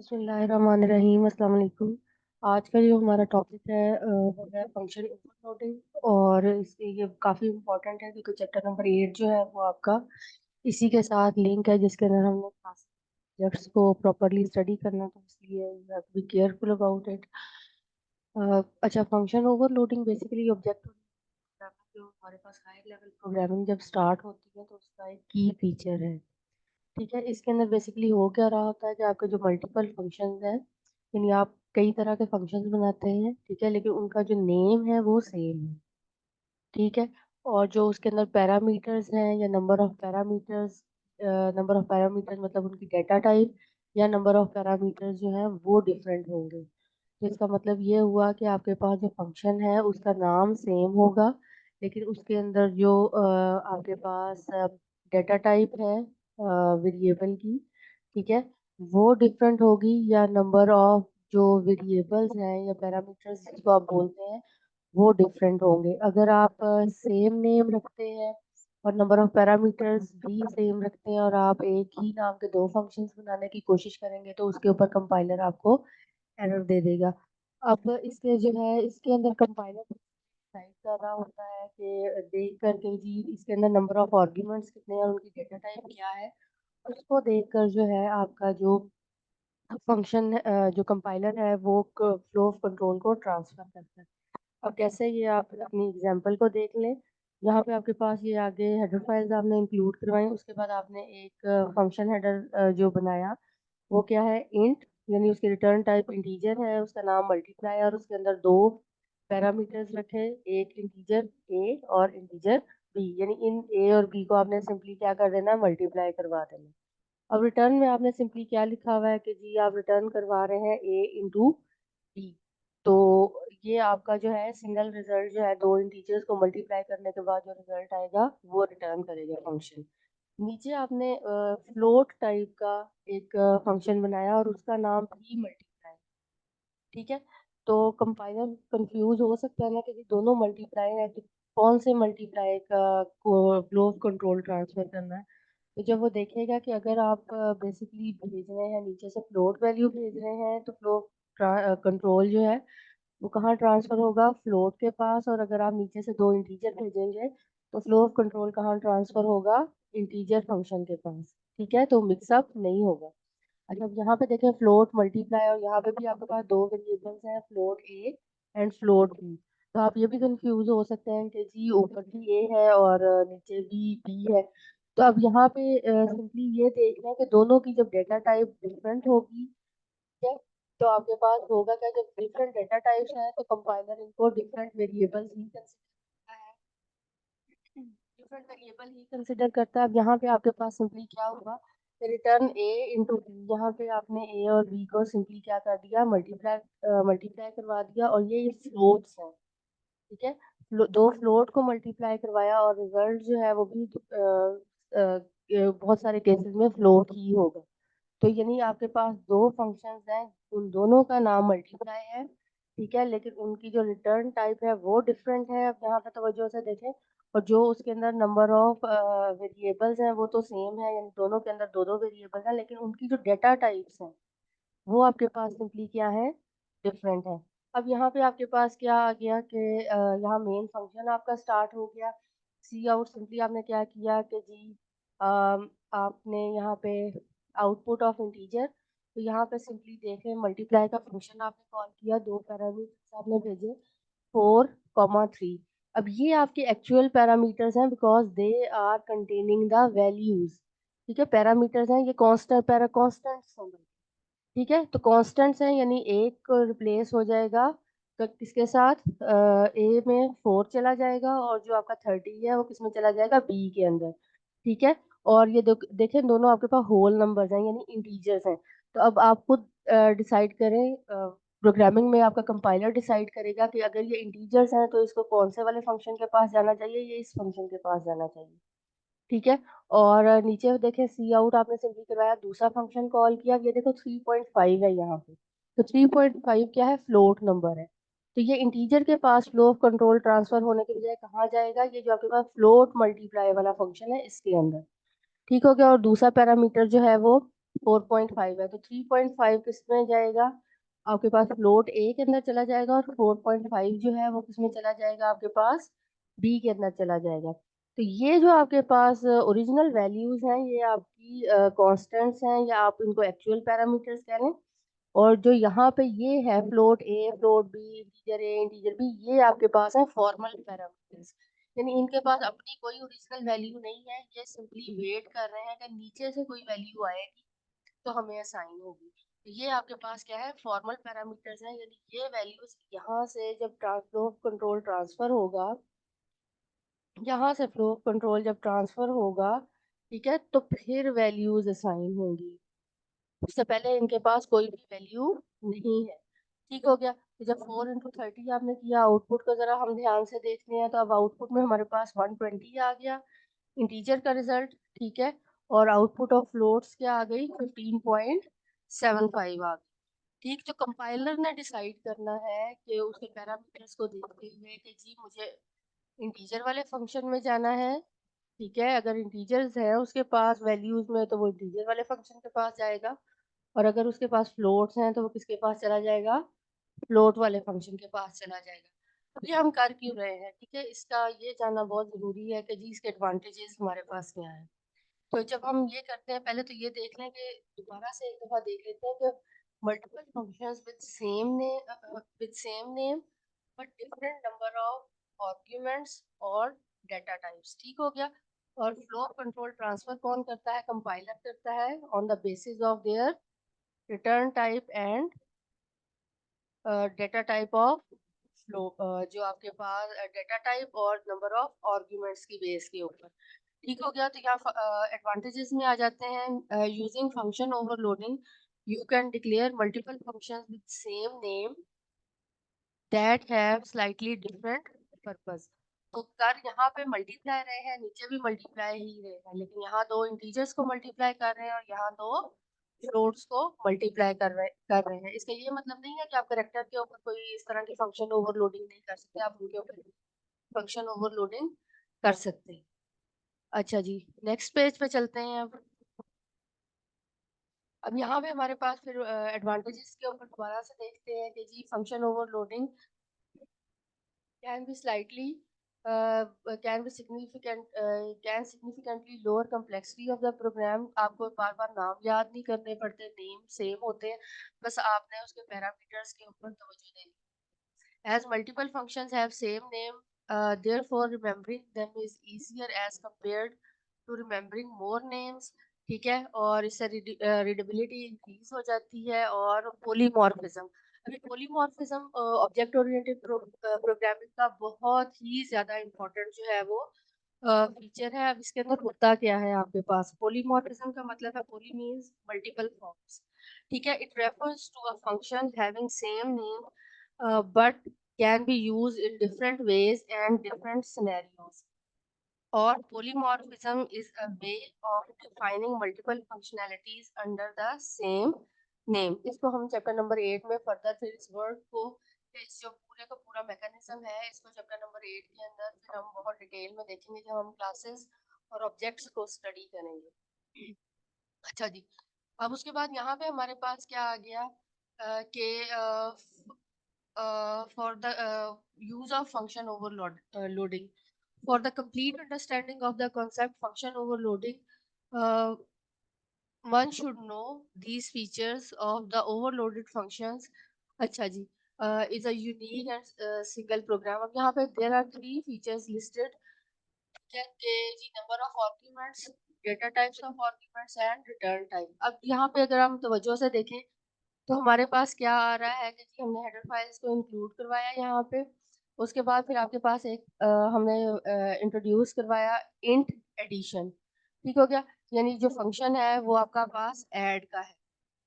बिस्मिल्लाहिर्रहमानिर्रहीम, अस्सलाम वालेकुम। आज का जो हमारा टॉपिक है वो है फंक्शन ओवरलोडिंग और इसके ये काफ़ी इम्पोर्टेंट है क्योंकि चैप्टर नंबर 8 जो है वो आपका इसी के साथ लिंक है जिसके अंदर हमने खास सब्जेक्ट्स को प्रॉपरली स्टडी करना है, तो इसलिए you have to be careful about it. अच्छा, फंक्शन ओवरलोडिंग बेसिकली ऑब्जेक्ट जो हमारे पास हाई लेवल प्रोग्रामिंग जब स्टार्ट होती है तो उसका एक की फीचर है। ठीक है, इसके अंदर बेसिकली हो क्या रहा होता है कि आपके जो मल्टीपल फंक्शंस हैं, यानी आप कई तरह के फंक्शंस बनाते हैं, ठीक है, लेकिन उनका जो नेम है वो सेम है। ठीक है, और जो उसके अंदर पैरामीटर्स हैं या नंबर ऑफ पैरामीटर्स मतलब उनकी डेटा टाइप या नंबर ऑफ पैरामीटर्स जो है वो डिफरेंट होंगे। तो इसका मतलब ये हुआ कि आपके पास जो फंक्शन है उसका नाम सेम होगा, लेकिन उसके अंदर जो आपके पास डेटा टाइप है वेरिएबल की, ठीक है, वो डिफरेंट होगी, या नंबर ऑफ जो वेरिएबल्स हैं या पैरामीटर्स जिसको आप बोलते हैं वो डिफरेंट होंगे। अगर आप सेम नेम रखते हैं और नंबर ऑफ पैरामीटर्स भी सेम रखते हैं और आप एक ही नाम के दो फंक्शंस बनाने की कोशिश करेंगे तो उसके ऊपर कंपाइलर आपको एरर दे देगा। अब इसके जो है इसके अंदर कंपाइलर डिसाइड कर रहा होता है कि देख करके जी इसके अंदर नंबर ऑफ आर्ग्यूमेंट्स कितने हैं और उनकी डेटा टाइप क्या है, उसको देखकर जो है आपका जो फंक्शन जो कंपाइलर है वो फ्लो ऑफ कंट्रोल को ट्रांसफर करता है। अब कैसे, ये आप अपनी एग्जांपल को देख लें। यहाँ पे आपके पास ये आगे हेडर फाइल्स आपने इंक्लूड करवाई, उसके बाद आपने एक फंक्शन हेडर जो बनाया वो क्या है, इंट, यानी उसकी रिटर्न टाइप इंटीजर है, उसका नाम मल्टीप्लाई, और उसके अंदर दो पैरामीटर्स रखे, एक इंटीजर ए और इंटीजर बी, यानी इन ए और बी को आपने सिंपली क्या कर देना, मल्टीप्लाई करवा देना। अब रिटर्न में आपने सिंपली क्या लिखा हुआ है कि जी आप रिटर्न करवा रहे हैं ए इंटू बी। तो ये आपका जो है सिंगल रिजल्ट जो है दो इंटीजर्स को मल्टीप्लाई करने के बाद जो रिजल्ट आएगा वो रिटर्न करेगा फंक्शन। नीचे आपने फ्लोट टाइप का एक फंक्शन बनाया और उसका नाम भी मल्टीप्लाई। ठीक है, तो कंपाइलर कंफ्यूज हो सकता है ना कि जी दोनों मल्टीप्लाई है तो कौन से मल्टीप्लाई का को फ्लो कंट्रोल ट्रांसफर करना है। तो जब वो देखेगा कि अगर आप बेसिकली भेज रहे हैं नीचे से फ्लोट वैल्यू भेज रहे हैं तो फ्लो कंट्रोल जो है वो कहाँ ट्रांसफर होगा, फ्लोट के पास, और अगर आप नीचे से दो इंटीजर भेजेंगे तो फ्लो ऑफ कंट्रोल कहाँ ट्रांसफर होगा, इंटीजर फंक्शन के पास। ठीक है, तो मिक्सअप नहीं होगा। अच्छा, अब यहाँ पे देखें फ्लोट मल्टीप्लाई, और यहाँ पे भी आपके पास दो वेरिएबल्स हैं, float a and float b. तो आप ये भी कंफ्यूज हो सकते हैं कि जी ऊपर भी ए है और नीचे भी बी है। तो अब यहाँ पे सिंपली ये देखना है कि दोनों की जब डेटा टाइप डिफरेंट होगी, ठीक है, तो आपके पास होगा क्या, जब डिफरेंट डेटा टाइप्स हैं तो कंपाइलर इनको डिफरेंट वेरिएबल ही कंसिडर करता है। अब यहाँ पे आपके पास सिंपली क्या होगा, रिटर्न ए इंटू बी, यहाँ पे आपने ए और बी को सिंपली क्या कर दिया, मल्टीप्लाई करवा दिया, और ये फ्लोट्स हैं। ठीक है, दो फ्लोट को मल्टीप्लाई करवाया और रिजल्ट जो है वो भी बहुत सारे केसेस में फ्लोट ही होगा। तो यानी आपके पास दो फंक्शंस हैं, उन दोनों का नाम मल्टीप्लाई है, ठीक है, लेकिन उनकी जो रिटर्न टाइप है वो डिफरेंट है। अब यहाँ पे तवज्जो से देखें, और जो उसके अंदर नंबर ऑफ वेरिएबल्स हैं वो तो सेम है, यानी दोनों के अंदर दो दो वेरिएबल हैं, लेकिन उनकी जो डेटा टाइप्स हैं वो आपके पास सिंपली क्या है, डिफरेंट है। अब यहाँ पे आपके पास क्या आ गया कि यहाँ मेन फंक्शन आपका स्टार्ट हो गया। सी आउट सिंपली आपने क्या किया कि जी आपने यहाँ पे आउटपुट ऑफ इंटीजर, तो यहाँ पे सिंपली देखें मल्टीप्लाई का फंक्शन आपने कॉल किया, दो पैरामीटर्स आपने भेजे 4, 3। अब ये आपके एक्चुअल पैरामीटर्स हैं because they are containing the values. ठीक है, पैरामीटर्स हैं, ये कॉन्स्टेंट्स हैं। ठीक है, तो कांस्टेंट्स हैं, यानी एक रिप्लेस हो जाएगा किसके साथ, ए में 4 चला जाएगा, और जो आपका 30 है वो किस में चला जाएगा, बी के अंदर। ठीक है, और ये देखें दोनों आपके पास होल नंबर्स हैं यानी इंटीजर्स हैं। तो अब आप खुद डिसाइड करें, प्रोग्रामिंग में आपका कंपाइलर डिसाइड करेगा कि अगर ये इंटीजर्स हैं तो इसको कौन से वाले फंक्शन के पास जाना चाहिए, ये इस फंक्शन के पास जाना चाहिए। ठीक है, और नीचे देखें सी आउट आपने सिंपली करवाया, दूसरा फंक्शन कॉल किया, ये देखो 3.5 है यहाँ पे। तो 3.5 क्या है, फ्लोट नंबर है। तो ये इंटीजर के पास फ्लो ऑफ कंट्रोल ट्रांसफर होने के बजाय कहाँ जाएगा, ये जो आपके पास फ्लोट मल्टीप्लाई वाला फंक्शन है इसके अंदर। ठीक हो गया, और दूसरा पैरामीटर जो है वो 4.5 है, तो 3.5 किस में जाएगा? आपके पास फ्लोट ए के अंदर चला जाएगा, और 4.5 जो है वो किस में चला जाएगा? आपके पास बी के अंदर चला जाएगा। तो ये जो आपके पास ओरिजिनल वैल्यूज हैं, ये आपकी कांस्टेंट्स हैं, या आप इनको एक्चुअल पैरामीटर्स कह लें। और जो यहाँ पे ये है float A, float B, integer a, integer B, ये आपके पास है फॉर्मल पैरामीटर्स। यानी इनके पास अपनी कोई ओरिजिनल वैल्यू नहीं है, ये सिंपली वेट कर रहे हैं कि नीचे से कोई वैल्यू आएगी तो हमें असाइन होगी। तो ये आपके पास क्या है? फॉर्मल पैरामीटर्स हैं। यानी ये वैल्यूज यहाँ से जब फ्लो कंट्रोल ट्रांसफर होगा, यहाँ से फ्लो कंट्रोल जब ट्रांसफर होगा, ठीक है, तो फिर वैल्यूज असाइन होंगी। उससे पहले इनके पास कोई भी वैल्यू नहीं है। ठीक हो गया। तो जब 4 × 30 आपने किया, आउटपुट को जरा हम ध्यान से देखते हैं। तो अब आउटपुट में हमारे पास 120 आ गया, इंटीजर का रिजल्ट। ठीक है। और आउटपुट ऑफ फ्लोट्स क्या आ गई? 15.75 आ गई। ठीक। जो कंपाइलर ने डिसाइड करना है कि उसके पैरामीटर्स को देखते हुए कि जी मुझे इंटीजर वाले फंक्शन में जाना है। ठीक है। अगर इंटीजर्स है उसके पास वैल्यूज में, तो वो इंटीजर वाले फंक्शन के पास जाएगा। और अगर उसके पास फ्लोट्स हैं तो वो किसके पास चला जाएगा? फ्लोट वाले फंक्शन के पास चला जाएगा। अब ये हम कर क्यों रहे हैं? ठीक है, इसका ये जानना बहुत जरूरी है कि जी इसके एडवांटेजेस हमारे पास क्या है। तो जब हम ये करते हैं, पहले तो ये देख लें कि दोबारा से एक दफा देख लेते हैं कि multiple functions with same name but different number of arguments और डेटा टाइप्स। ठीक हो गया। और फ्लो कंट्रोल ट्रांसफर कौन करता है? कंपाइलर करता है, on the basis of their return type and data type of flow, जो आपके पास डेटा टाइप और नंबर ऑफ आर्ग्यूमेंट्स की बेस के ऊपर। ठीक हो गया। तो यहाँ एडवांटेजेस में आ जाते हैं। Using function overloading, you can declare multiple functions with same name that have slightly different purpose. तो कर यहाँ पे मल्टीप्लाई रहे हैं, नीचे भी मल्टीप्लाई ही रहे हैं, लेकिन यहाँ दो इंटीजर्स को मल्टीप्लाई कर रहे हैं और यहाँ दो फ्लोट्स को मल्टीप्लाई कर रहे हैं। इसका ये मतलब नहीं है कि आप करेक्टर के ऊपर कोई इस तरह की फंक्शन ओवरलोडिंग नहीं कर सकते, आप उनके ऊपर फंक्शन ओवरलोडिंग कर सकते हैं। अच्छा जी, नेक्स्ट पेज पे चलते हैं। अब यहाँ पे हमारे पास फिर एडवांटेजेस के ऊपर दोबारा से देखते हैं कि जी function overloading can be slightly can be significant can significantly lower complexity of the program। आपको बार बार नाम याद नहीं करने पड़ते, नेम सेम होते हैं, बस आपने उसके पैरामीटर्स के ऊपर तवज्जो देनी। as multiple functions have same name, therefore remembering them is easier as compared to remembering more names। ठीक है। और इससे रीडेबिलिटी इंक्रीज हो जाती है। और पोलीमॉर्फिज्म, अभी पोलीमॉर्फिज्म ऑब्जेक्ट ओरिएंटेड प्रोग्रामिंग का बहुत ही ज्यादा इम्पोर्टेंट जो है वो फीचर है। अब इसके अंदर होता क्या है? आपके पास पोलीमॉर्फिज्म का मतलब है, पोली मींस मल्टीपल फॉर्म्स। ठीक है। It refers to a function having same name but can be used in different ways and different scenarios. और polymorphism is a way of defining multiple functionalities under the same name। इसको हम chapter number 8 में further फिर इस word को, इस जो पूरे का पूरा मैकेनिज्म है, इसको चैप्टर नंबर 8 के अंदर फिर हम बहुत डिटेल में देखेंगे जब हम क्लासेस और ऑब्जेक्ट्स को स्टडी करेंगे। अच्छा जी। अब उसके बाद यहाँ पे हमारे पास क्या आ गया कि for the use of function overloading, for the complete understanding of the concept function overloading, uh, one should know these features of the overloaded functions। अच्छा जी, is a unique and single program। अब यहाँ पे there are 3 features listed, जैसे जी number of arguments, data types of arguments and return type. अब यहाँ पे अगर हम तवज्जो से देखें तो हमारे पास क्या आ रहा है कि जी हमने हेडर फाइल्स को इंक्लूड करवाया यहाँ पे। उसके बाद फिर आपके पास एक हमने इंट्रोड्यूस करवाया इंट एडिशन। ठीक हो गया। यानी जो फंक्शन है वो आपका पास ऐड का है।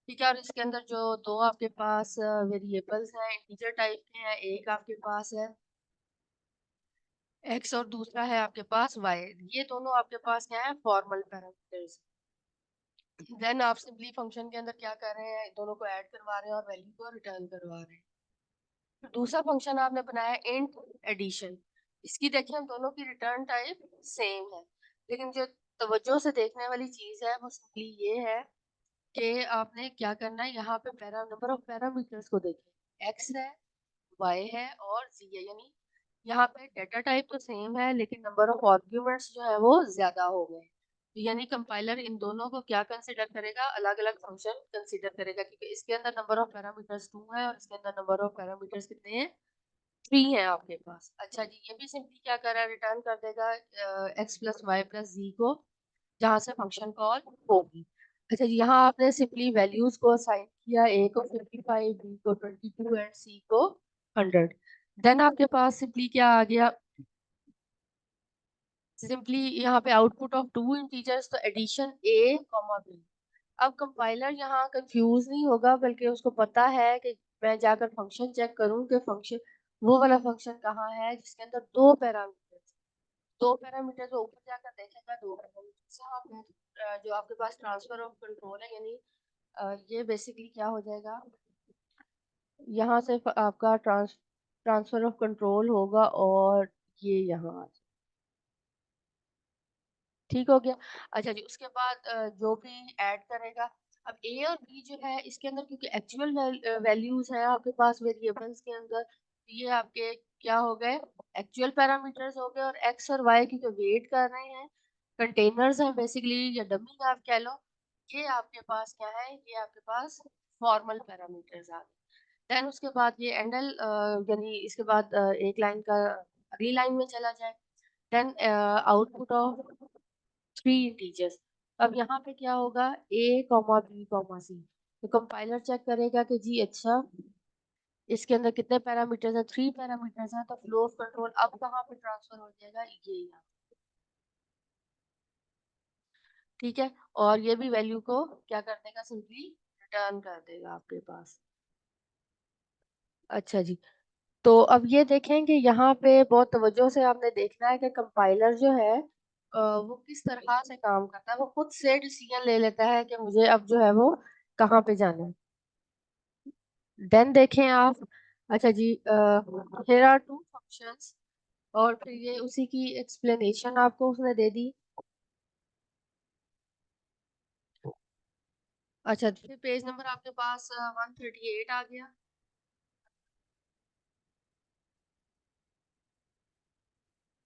ठीक है। और इसके अंदर जो दो आपके पास वेरिएबल्स हैं इंटीजर टाइप के हैं, एक आपके पास है एक्स और दूसरा है आपके पास वाई। ये दोनों आपके पास क्या है? Formal parameters. देन आप सिंपली फंक्शन के अंदर क्या कर रहे हैं? दोनों को ऐड करवा रहे हैं और वैल्यू को रिटर्न करवा रहे हैं। दूसरा फंक्शन आपने बनाया इंट एडिशन। इसकी देखिए हम दोनों की रिटर्न टाइप सेम है, लेकिन जो तवज्जो से देखने वाली चीज है वो सिंपली ये है कि आपने क्या करना है, यहाँ पे नंबर ऑफ पैरामीटर्स को देखिए, x है, y है और z है, यानी यहाँ पे डेटा टाइप तो सेम है लेकिन नंबर ऑफ आर्ग्यूमेंट्स जो है वो ज्यादा हो गए। तो यानी कंपाइलर इन दोनों को क्या कंसिडर करेगा, अलग अलग फंक्शन कंसिडर करेगा, क्योंकि इसके अंदर नंबर ऑफ पैरामीटर्स 2 है और इसके अंदर नंबर ऑफ पैरामीटर्स कितने हैं, 3 है आपके पास। अच्छा जी, ये भी सिंपली क्या कर रहा है, रिटर्न कर देगा x प्लस वाई प्लस जी को, जहाँ से फंक्शन कॉल होगी। अच्छा जी, यहाँ आपने सिंपली वैल्यूज को असाइन किया, a को 55, b को 22 एंड c को 100। देन आपके पास सिंपली क्या आ गया, सिंपली यहाँ पे आउटपुट ऑफ टू इंटीजर्स, तो एडिशन a कॉमा b। अब कंपाइलर यहाँ कंफ्यूज नहीं होगा, बल्कि उसको पता है कि मैं जाकर फंक्शन चेक करूँ कि फंक्शन, वो वाला फंक्शन कहाँ है जिसके अंदर दो पैरामीटर जो ऊपर जाकर देखेगा, दो पैरामीटर यहाँ पे जो आपके पास ट्रांसफर ऑफ कंट्रोल है, यानी ये बेसिकली क्या हो जाएगा, यहाँ से आपका ट्रांसफर ऑफ कंट्रोल होगा और ये यहाँ ठीक हो गया। अच्छा जी, उसके बाद जो भी ऐड करेगा, अब ए और बी जो है इसके अंदर, क्योंकि एक्चुअल वैल्यूज है आपके पास वेरिएबल्स के अंदर, तो ये आपके क्या हो गए, एक्चुअल पैरामीटर्स हो गए, और एक्स और वाई की जो वेट कर रहे हैं, कंटेनर्स हैं बेसिकली, या डमी आप कह लो, ये आपके पास क्या है, ये आपके पास फॉर्मल पैरामीटर्स आ गए। देन उसके बाद ये एंडल, यानी इसके बाद एक लाइन का अगली लाइन में चला जाए, then output of three integers. अब यहाँ पे क्या होगा, a comma b comma c, तो कंपाइलर चेक करेगा कि जी अच्छा, इसके अंदर कितने पैरामीटर्स हैं, 3 पैरामीटर्स हैं, तो फ्लो ऑफ कंट्रोल अब कहाँ पे ट्रांसफर हो जाएगा, ये यहाँ, ठीक है। और ये भी वैल्यू को क्या कर देगा, सिंपली रिटर्न कर देगा आपके पास। अच्छा जी, तो अब ये देखें कि यहाँ पे बहुत तवज्जो से आपने देखना है कि कंपाइलर जो है वो किस तरह से काम करता है, वो खुद से डिसीजन ले लेता है कि मुझे अब जो है वो कहाँ पे जाना है। देन देखें आप, अच्छा जी, here are two functions, और फिर ये उसी की एक्सप्लेनेशन आपको उसने दे दी। अच्छा, फिर पेज नंबर आपके पास 138 आ गया।